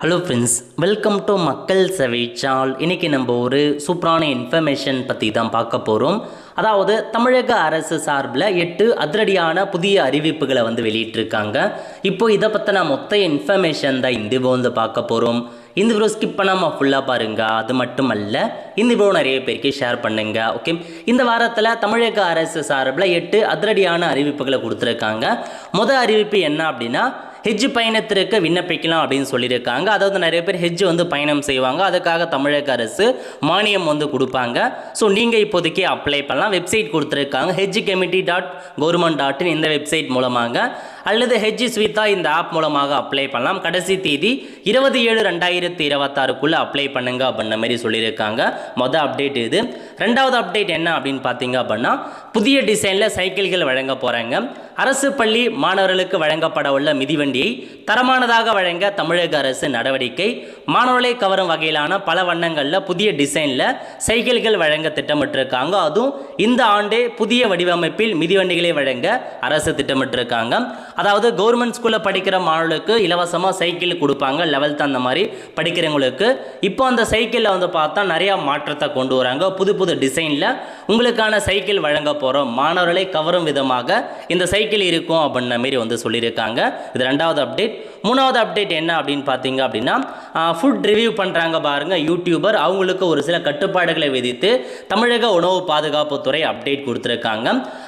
Hello friends, welcome to மக்கள் சேவை channel. இன்றைக்கி நம்ம ஒரு சூப்பரான இன்ஃபர்மேஷன் பற்றி தான் பார்க்க போகிறோம். அதாவது தமிழக அரசு சார்பில் 8 அதிரடியான புதிய அறிவிப்புகளை வெளியிட்டிருக்காங்க. இப்போ இதை பற்றின மொத்த இன்ஃபர்மேஷன் தான் இந்த வீடியோ பார்க்க போகிறோம். இந்த வீடியோ ஸ்கிப் பண்ணாமல் ஃபுல்லாக பாருங்கள். அது மட்டும் அல்ல, இந்த வீடியோ நிறைய பேருக்கு ஷேர் பண்ணுங்க. ஓகே, இந்த வாரத்தில் தமிழக அரசு சார்பில் 8 அதிரடியான அறிவிப்புகளை கொடுத்துருக்காங்க. முதல் அறிவிப்பு என்ன அப்படின்னா, ஹெஜ் பயணத்திற்கு விண்ணப்பிக்கலாம் அப்படின்னு சொல்லியிருக்காங்க. அதாவது நிறைய பேர் ஹெஜ் பயணம் செய்வாங்க. அதுக்காக தமிழக அரசு மானியம் கொடுப்பாங்க. ஸோ நீங்கள் இப்போதைக்கு அப்ளை பண்ணலாம். வெப்சைட் கொடுத்துருக்காங்க, hejcommittee.government.in. இந்த வெப்சைட் மூலமாக அல்லது ஹெஜ் ஸ்வீதா இந்த ஆப் மூலமாக அப்ளை பண்ணலாம். கடைசி தேதி 20/7/2026 அப்ளை பண்ணுங்க அப்படின்ற மாதிரி சொல்லியிருக்காங்க. மொதல் அப்டேட் இது. ரெண்டாவது அப்டேட் என்ன அப்படின்னு பார்த்தீங்க அப்படின்னா, புதிய டிசைனில் சைக்கிள்கள் வழங்க போகிறாங்க. அரசு பள்ளி மாணவர்களுக்கு வழங்கப்பட உள்ள மிதிவண்டியை தரமானதாக வழங்க தமிழக அரசு நடவடிக்கை. மாணவர்களை கவரும் வகையிலான பல வண்ணங்களில் புதிய டிசைனில் சைக்கிள்கள் வழங்க திட்டமிட்டிருக்காங்க. அதுவும் இந்த ஆண்டே புதிய வடிவமைப்பில் மிதிவண்டிகளை வழங்க அரசு திட்டமிட்டிருக்காங்க. அதாவது கவர்மெண்ட் ஸ்கூலில் படிக்கிற மாணவர்களுக்கு இலவசமாக சைக்கிள் கொடுப்பாங்க. 11th அந்த மாதிரி படிக்கிறவங்களுக்கு. இப்போ அந்த சைக்கிளில் பார்த்தா நிறையா மாற்றத்தை கொண்டு வராங்க. புது புது டிசைனில் உங்களுக்கான சைக்கிள் வழங்க போகிறோம். மாணவர்களை கவரும் விதமாக இந்த சைக்கிள் இருக்கும் அப்படின்ற மாரி சொல்லியிருக்காங்க. இது ரெண்டாவது அப்டேட். மூணாவது அப்டேட் என்ன அப்படின்னு பார்த்தீங்க அப்படின்னா, ஃபுட் ரிவ்யூ பண்ணுறாங்க பாருங்கள் யூடியூபர். அவங்களுக்கு ஒரு சில கட்டுப்பாடுகளை விதித்து தமிழக உணவு பாதுகாப்புத்துறை அப்டேட் கொடுத்துருக்காங்க.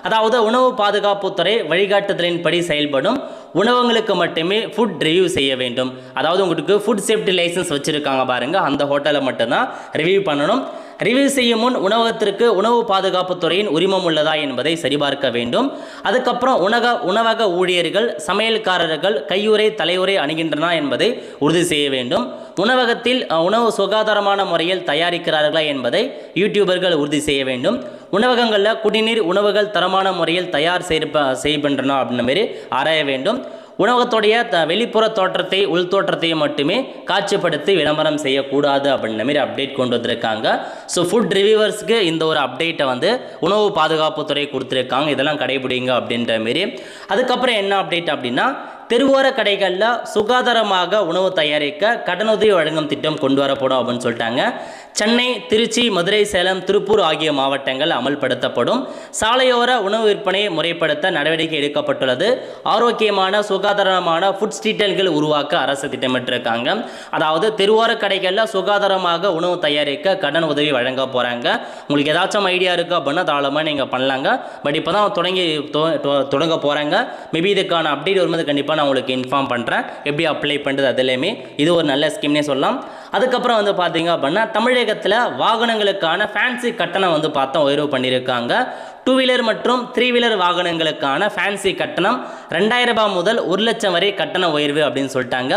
அதாவது உணவு பாதுகாப்புத்துறை வழிகாட்டுதலின்படி செயல்படும் உணவகங்களுக்கு மட்டுமே ஃபுட் ரிவ்யூ செய்ய வேண்டும். அதாவது உங்களுக்கு ஃபுட் சேஃப்டி லைசன்ஸ் வச்சுருக்காங்க பாருங்கள், அந்த ஹோட்டலில் மட்டும்தான் ரிவ்யூ பண்ணணும். ரிவ்யூ செய்யும் முன் உணவகத்திற்கு உணவு பாதுகாப்புத்துறையின் உரிமம் உள்ளதா என்பதை சரிபார்க்க வேண்டும். அதுக்கப்புறம் உணவக ஊழியர்கள் சமையல்காரர்கள் கையுறை தலையுறை அணுகின்றன என்பதை உறுதி செய்ய வேண்டும். உணவகத்தில் உணவு சுகாதாரமான முறையில் தயாரிக்கிறார்களா என்பதை யூடியூபர்கள் உறுதி செய்ய வேண்டும். உணவகங்களில் குடிநீர் உணவுகள் தரமான முறையில் தயார் செய்கின்றன அப்படின்ற மாரி ஆராய வேண்டும். உணவகத்துடைய வெளிப்புற தோற்றத்தை உள் தோற்றத்தையும் மட்டுமே காட்சிப்படுத்தி விளம்பரம் செய்யக்கூடாது அப்படின்ற மாரி அப்டேட் கொண்டு வந்திருக்காங்க. ஸோ ஃபுட் ரிவ்யூவர்ஸ்க்கு இந்த ஒரு அப்டேட்டை உணவு பாதுகாப்புத்துறை கொடுத்துருக்காங்க. இதெல்லாம் கடைபிடிங்க அப்படின்ற மாரி. அதுக்கப்புறம் என்ன அப்டேட் அப்படின்னா, தெருவோர கடைகளில் சுகாதாரமாக உணவு தயாரிக்க கடனுதவி வழங்கும் திட்டம் கொண்டு வரப்படும் அப்படின்னு சொல்லிட்டாங்க. சென்னை, திருச்சி, மதுரை, சேலம், திருப்பூர் ஆகிய மாவட்டங்கள் அமல்படுத்தப்படும். சாலையோர உணவு விற்பனையை முறைப்படுத்த நடவடிக்கை எடுக்கப்பட்டுள்ளது. ஆரோக்கியமான சுகாதாரமான ஃபுட் ஸ்ட்ரீட்கள் உருவாக்க அரசு திட்டமிட்டிருக்காங்க. அதாவது தெருவோர கடைகளில் சுகாதாரமாக உணவு தயாரிக்க கடன் உதவி வழங்க போகிறாங்க. உங்களுக்கு ஏதாச்சும் ஐடியா இருக்குது அப்படின்னா தாராளமாக நீங்கள் பண்ணலாங்க. பட் இப்போ தான் தொடங்க போகிறாங்க. மேபி இதுக்கான அப்டேட் வரும்போது கண்டிப்பாக நான் உங்களுக்கு இன்ஃபார்ம் பண்ணுறேன், எப்படி அப்ளை பண்ணுறது அதுலேயுமே. இது ஒரு நல்ல ஸ்கீம்னே சொல்லலாம். அதுக்கப்புறம் பார்த்தீங்க அப்படின்னா, தமிழகத்தில் வாகனங்களுக்கான ஃபேன்சி கட்டணம் பார்த்தா உயர்வு பண்ணியிருக்காங்க. 2 வீலர் மற்றும் 3 வீலர் வாகனங்களுக்கான ஃபேன்சி கட்டணம் 2000 ரூபாய் முதல் 1 லட்சம் வரை கட்டண உயர்வு அப்படின்னு சொல்லிட்டாங்க.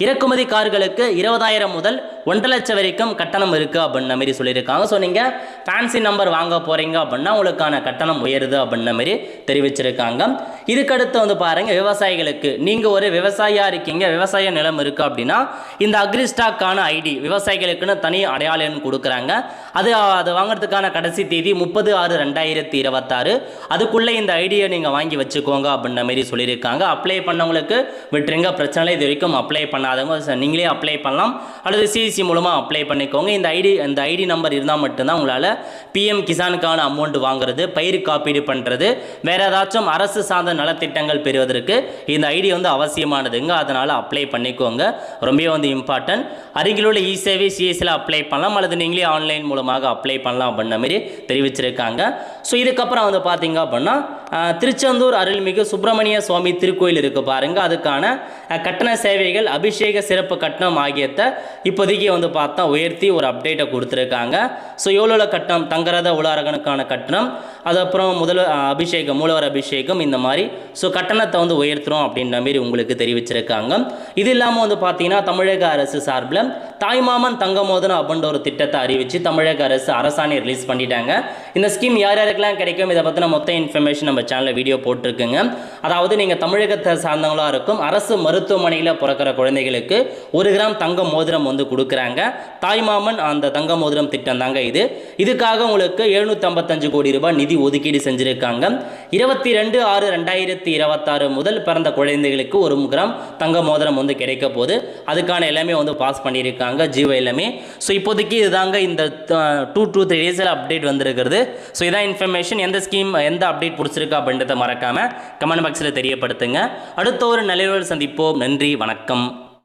இறக்குமதி கார்களுக்கு 20,000 முதல் 1.5 லட்சம் வரைக்கும் கட்டணம் இருக்குது அப்படின்ற மாதிரி சொல்லியிருக்காங்க. ஸோ நீங்கள் ஃபேன்சி நம்பர் வாங்க போகிறீங்க அப்படின்னா உங்களுக்கான கட்டணம் உயருது அப்படின்ற மாதிரி தெரிவிச்சிருக்காங்க. இதுக்கடுத்து பாருங்கள், விவசாயிகளுக்கு நீங்கள் ஒரு விவசாயியாக இருக்கீங்க, விவசாய நிலம் இருக்குது அப்படின்னா இந்த அக்ரிஸ்டாக்கான ஐடி விவசாயிகளுக்குன்னு தனி அடையாளம் கொடுக்குறாங்க. அது வாங்குறதுக்கான கடைசி தேதி 30/6/2026. அதுக்குள்ளே இந்த ஐடியை நீங்கள் வாங்கி வச்சுக்கோங்க அப்படின்ற மாதிரி சொல்லியிருக்காங்க. அப்ளை பண்ணவங்களுக்கு விட்டுருங்க, பிரச்சனை இது வரைக்கும் அப்ளை பண்ணாதவங்க நீங்களே அப்ளை பண்ணலாம் அல்லது சிசி மூலமாக அப்ளை பண்ணிக்கோங்க. இந்த ஐடி நம்பர் இருந்தால் மட்டும்தான் உங்களால் பிஎம் கிசானுக்கான அமௌண்ட் வாங்குறது, பயிர் காப்பீடு பண்ணுறது, வேறு ஏதாச்சும் அரசு சார்ந்த நலத்திட்டங்கள் பெறுவதற்கு இந்த ஐடி அவசியமானதுங்க. அதனால் அப்ளை பண்ணிக்கோங்க. ரொம்ப இம்பார்ட்டன்ட். அருகிலுள்ள இ-சேவை சிஎஸ்சியில் அப்ளை பண்ணலாம் அல்லது நீங்களே ஆன்லைன் மூலமாக அப்ளை பண்ணலாம் அப்படின்ற மாதிரி தெரிவிச்சிருக்காங்க. ஸோ இதுக்கப்புறம் பார்த்தீங்க அப்படின்னா, திருச்செந்தூர் அருள்மிகு சுப்பிரமணிய சுவாமி திருக்கோயில் இருக்குது பாருங்கள், அதுக்கான கட்டண சேவைகள் அபிஷேக சிறப்பு கட்டணம் ஆகியத்தை இப்போதைக்கு பார்த்தா உயர்த்தி ஒரு அப்டேட்டை கொடுத்துருக்காங்க. ஸோ எவ்வளோ கட்டணம், தங்கரத உலகனுக்கான கட்டணம், அதுக்கப்புறம் அபிஷேகம் மூலவர் அபிஷேகம், இந்த மாதிரி ஸோ கட்டணத்தை உயர்த்துறோம் அப்படின்ற மாதிரி உங்களுக்கு தெரிவிச்சிருக்காங்க. இது இல்லாமல் பார்த்தீங்கன்னா, தமிழக அரசு சார்பில் தாய்மாமன் தங்கமோதனம் அப்படின்ற ஒரு திட்டத்தை அறிவித்து தமிழக அரசு அரசாணை ரிலீஸ் பண்ணிட்டாங்க. இந்த ஸ்கீம் யார் யாருக்கெல்லாம் கிடைக்கும் இதை பற்றின மொத்த இன்ஃபர்மேஷன் நம்ம சேனலில் வீடியோ போட்டிருக்குங்க. அதாவது நீங்கள் தமிழகத்தை சார்ந்தவங்களாக இருக்கும் அரசு மருத்துவமனையில் பிறக்கிற குழந்தைகளுக்கு 1 கிராம் தங்க மோதிரம் வந்து கொடுக்குறாங்க. தாய்மாமன் அந்த தங்க மோதிரம் திட்டம் தாங்க இது. இதுக்காக உங்களுக்கு 755 கோடி ரூபாய் நிதி ஒதுக்கீடு செஞ்சுருக்காங்க. 22/6/2026 முதல் பிறந்த குழந்தைகளுக்கு 1 கிராம் தங்க மோதிரம் வந்து கிடைக்க போகுது. அதுக்கான எல்லாமே வந்து பாஸ் பண்ணியிருக்காங்க ஜியோ எல்லாமே. ஸோ இப்போதைக்கு இதுதாங்க இந்த 2 to 3 டேஸில் அப்டேட் வந்திருக்கிறது. ஸோ இதான் இன்ஃபர்மேஷன். எந்த ஸ்கீம் எந்த அப்டேட் பிடிச்சிருக்கா அப்படின்றத மறக்காமல் கமெண்ட் பாக்ஸில் தெரியப்படுத்துங்க. அடுத்த ஒரு நல்ல சந்திப்போம். நன்றி, வணக்கம்.